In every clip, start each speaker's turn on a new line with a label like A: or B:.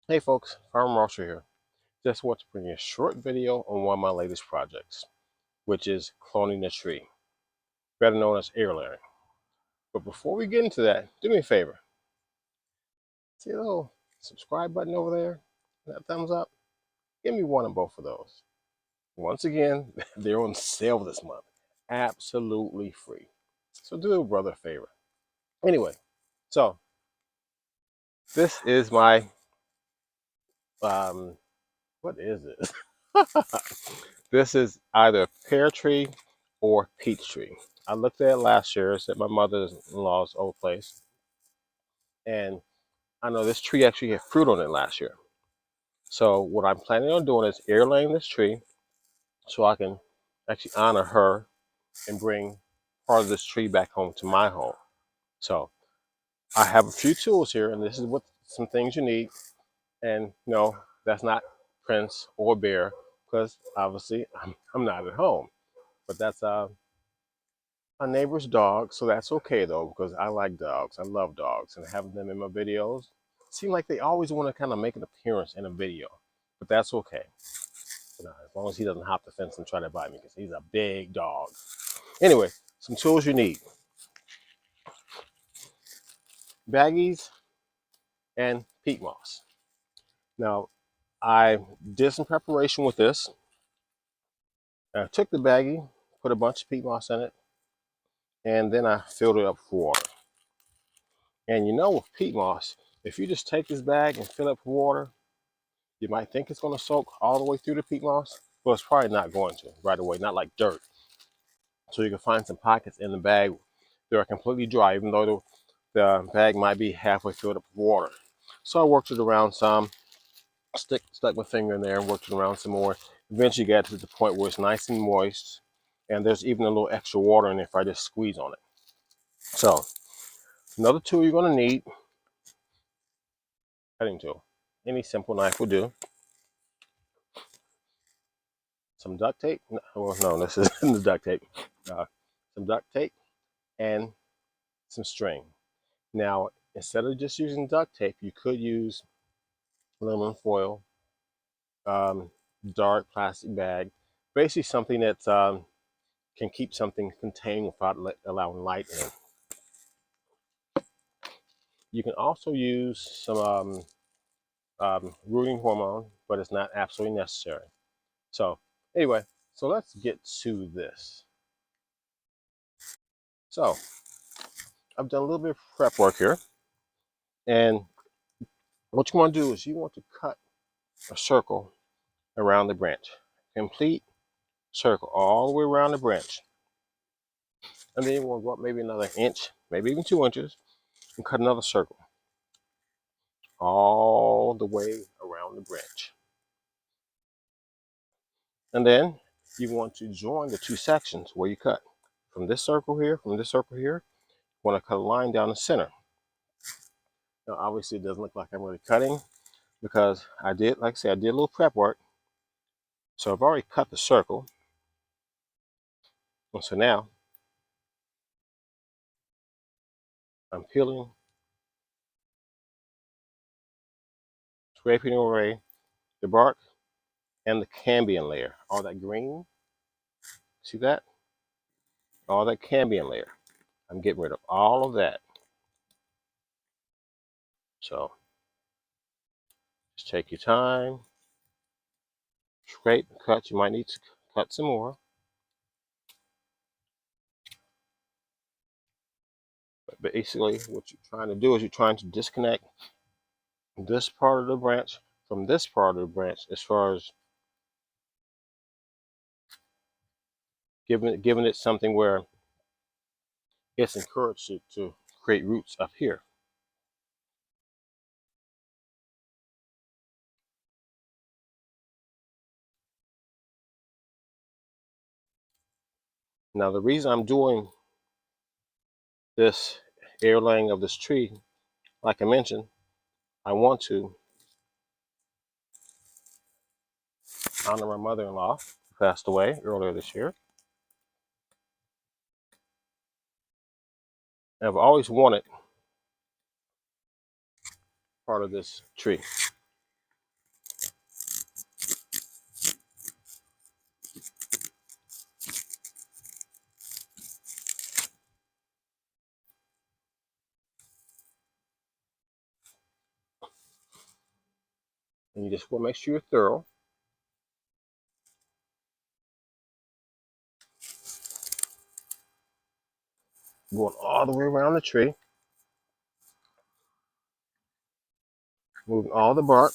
A: Hey folks, Farmer Marshall here. Just want to bring you a short video on one of my latest projects, which is cloning a tree, better known as air layering. But before we get into that, do me a favor. See the little subscribe button over there? That thumbs up? Give me one of both of those. Once again, they're on sale this month. Absolutely free. So do a brother a favor. Anyway, so this is my, um, what is this? This is either a pear tree or peach tree. I looked at it last year. It's at my mother-in-law's old place. And I know this tree actually had fruit on it last year. So what I'm planning on doing is air laying this tree so I can actually honor her and bring part of this tree back home to my home. So I have a few tools here, and this is what some things you need. And no, that's not Prince or Bear, because obviously I'm not at home. But that's a neighbor's dog, so that's okay though, because I like dogs. I love dogs, and having them in my videos seem like they always want to kind of make an appearance in a video, but that's okay. As long as he doesn't hop the fence and try to bite me, because he's a big dog. Anyway, some tools you need: baggies and peat moss. Now, I did some preparation with this. I took the baggie, put a bunch of peat moss in it, and then I filled it up with water. And you know, with peat moss, if you just take this bag and fill it with water, you might think it's going to soak all the way through the peat moss, but it's probably not going to right away, not like dirt. So you can find some pockets in the bag that are completely dry, even though the bag might be halfway filled up with water. So I worked it around some, stuck my finger in there and worked it around some more. Eventually got to the point where it's nice and moist, and there's even a little extra water in it if I just squeeze on it. So another tool you're going to need, cutting tool. Any simple knife will do. Some duct tape. Well, no, this isn't the duct tape. Some duct tape and some string. Now, instead of just using duct tape, you could use aluminum foil, um, dark plastic bag, basically something that can keep something contained without allowing light in. You can also use some rooting hormone, but it's not absolutely necessary. So anyway, so let's get to this. So I've done a little bit of prep work here, and what you want to do is you want to cut a circle around the branch. Complete circle all the way around the branch. And then you want to go up maybe another inch, maybe even 2 inches, and cut another circle all the way around the branch. And then you want to join the two sections where you cut. From this circle here, from this circle here, you want to cut a line down the center. Now obviously it doesn't look like I'm really cutting because I did, like I said, I did a little prep work. So I've already cut the circle. And so now I'm peeling, scraping away the bark and the cambium layer. All that green, see that? All that cambium layer. I'm getting rid of all of that. So just take your time, scrape, cut. You might need to cut some more. But basically what you're trying to do is you're trying to disconnect this part of the branch from this part of the branch as far as giving it something where it's encouraged to create roots up here. Now the reason I'm doing this air laying of this tree, like I mentioned, I want to honor my mother-in-law who passed away earlier this year. And I've always wanted part of this tree. And you just want to make sure you're thorough. Going all the way around the tree, removing all the bark,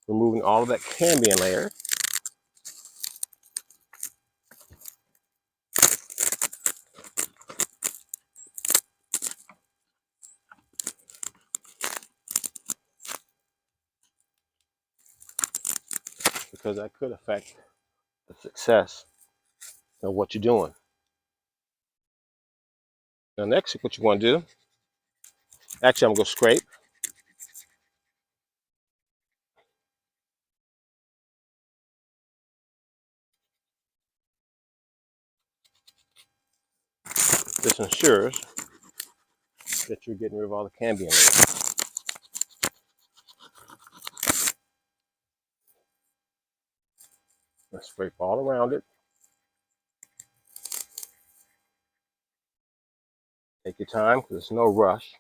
A: removing all of that cambium layer. Because that could affect the success of what you're doing. Now next, what you want to do, actually I'm going to go scrape. This ensures that you're getting rid of all the cambium layer. And scrape all around it. Take your time because there's no rush.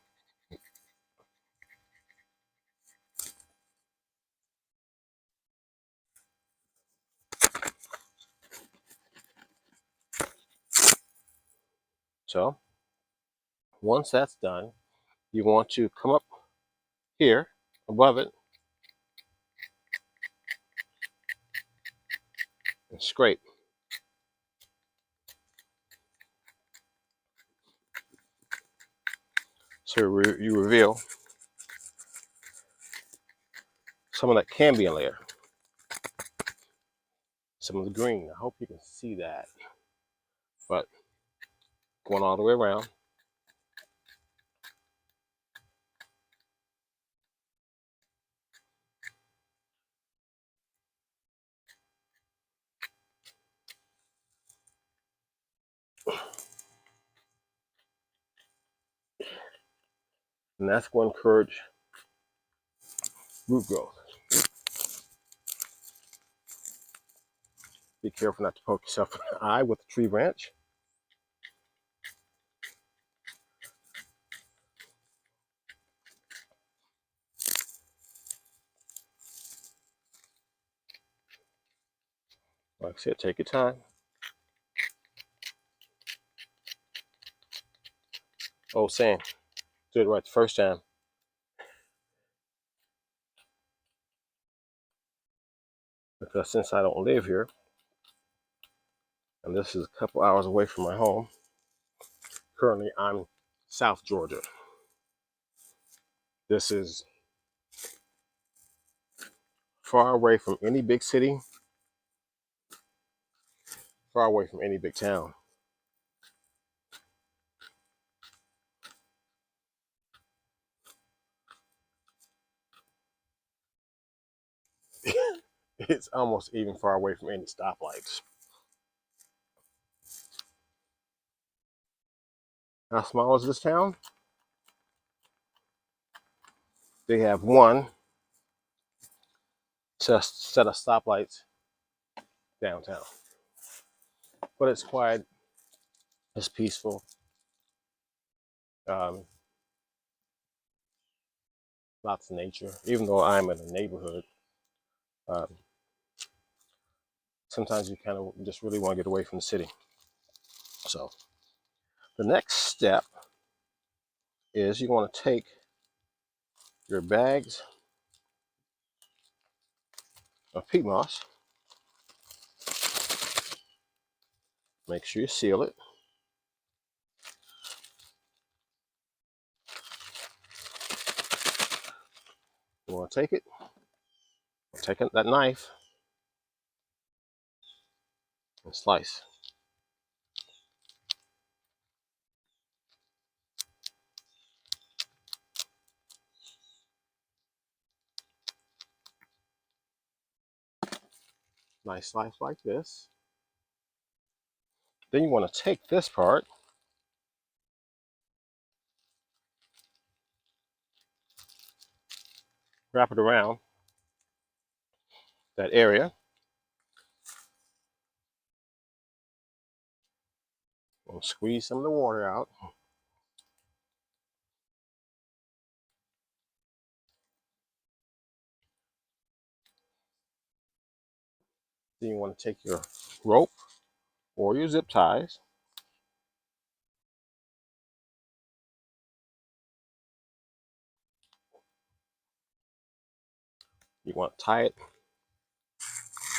A: So once that's done, you want to come up here above it and scrape. So you reveal some of that cambium layer, some of the green. I hope you can see that. But going all the way around. And that's going to encourage root growth. Be careful not to poke yourself in the eye with a tree branch. Like I said, take your time. Oh, Sam, do it right the first time. Because since I don't live here, and this is a couple hours away from my home, currently I'm South Georgia. This is far away from any big city, far away from any big town. It's almost even far away from any stoplights. How small is this town? They have one set of stoplights downtown. But it's quiet, it's peaceful. Um, Lots of nature. Even though I'm in a neighborhood, um, sometimes you kind of just really want to get away from the city. So the next step is you want to take your bags of peat moss, make sure you seal it. You want to take that knife and slice. Nice slice like this. Then you want to take this part, wrap it around that area. We'll squeeze some of the water out. Then you want to take your rope or your zip ties. You want to tie it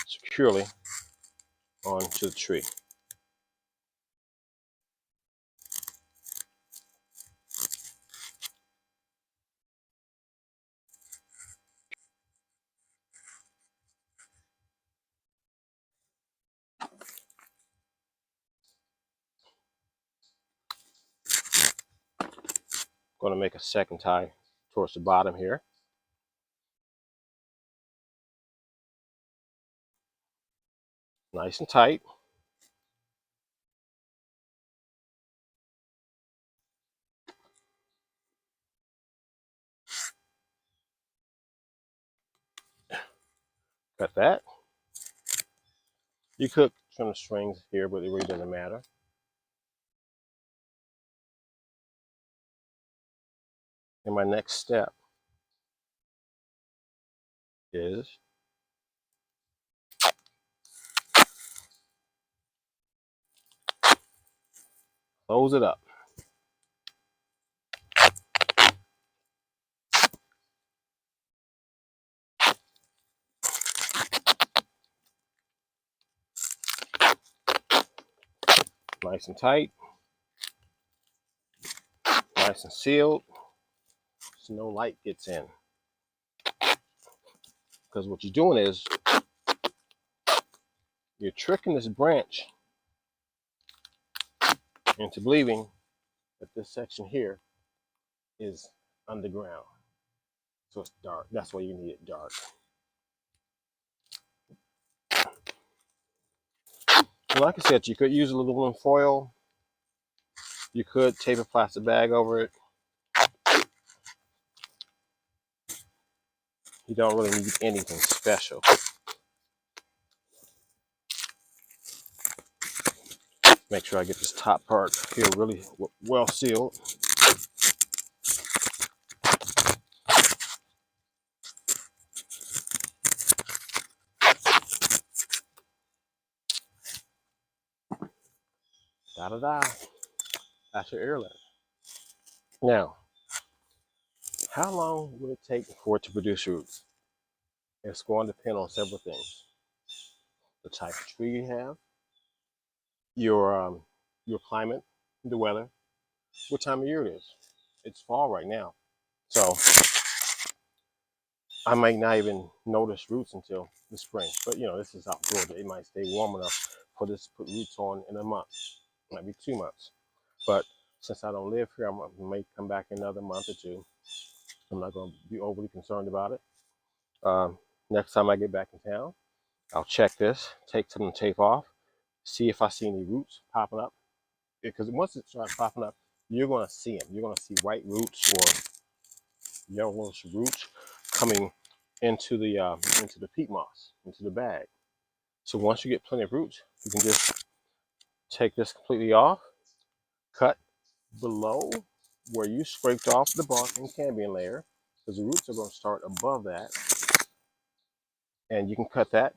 A: securely onto the tree. Going to make a second tie towards the bottom here. Nice and tight. Cut that. You could trim the strings here, but it really doesn't matter. And my next step is close it up. Nice and tight. Nice and sealed. So no light gets in. Because what you're doing is you're tricking this branch into believing that this section here is underground. So it's dark. That's why you need it dark. And like I said, you could use a little aluminum foil. You could tape a plastic bag over it. You don't really need anything special. Make sure I get this top part here really well sealed. Da-da-da. That's your airlet. Now, how long will it take for it to produce roots? It's going to depend on several things. The type of tree you have, your climate, the weather, what time of year it is. It's fall right now. So I might not even notice roots until the spring. But you know, this is South Georgia. It might stay warm enough for this to put roots on in a month. It might be 2 months. But since I don't live here, I may come back in another month or two. I'm not going to be overly concerned about it. Next time I get back in town, I'll check this, take some of the tape off, see if I see any roots popping up. Because once it starts popping up, you're going to see them. You're going to see white roots or yellowish roots coming into the peat moss, into the bag. So once you get plenty of roots, you can just take this completely off, cut below where you scraped off the bark and cambium layer, because the roots are going to start above that, and you can cut that,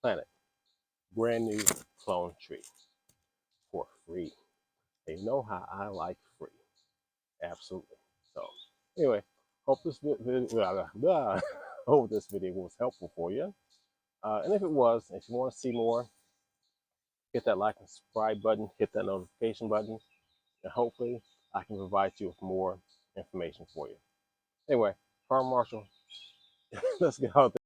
A: plant it, brand new clone tree for free. They know how I like free, absolutely. So anyway, hope this video, hope this video was helpful for you. And if it was, if you want to see more, hit that like and subscribe button, hit that notification button, and hopefully I can provide you with more information for you. Anyway, Farm Marshall, let's get out there.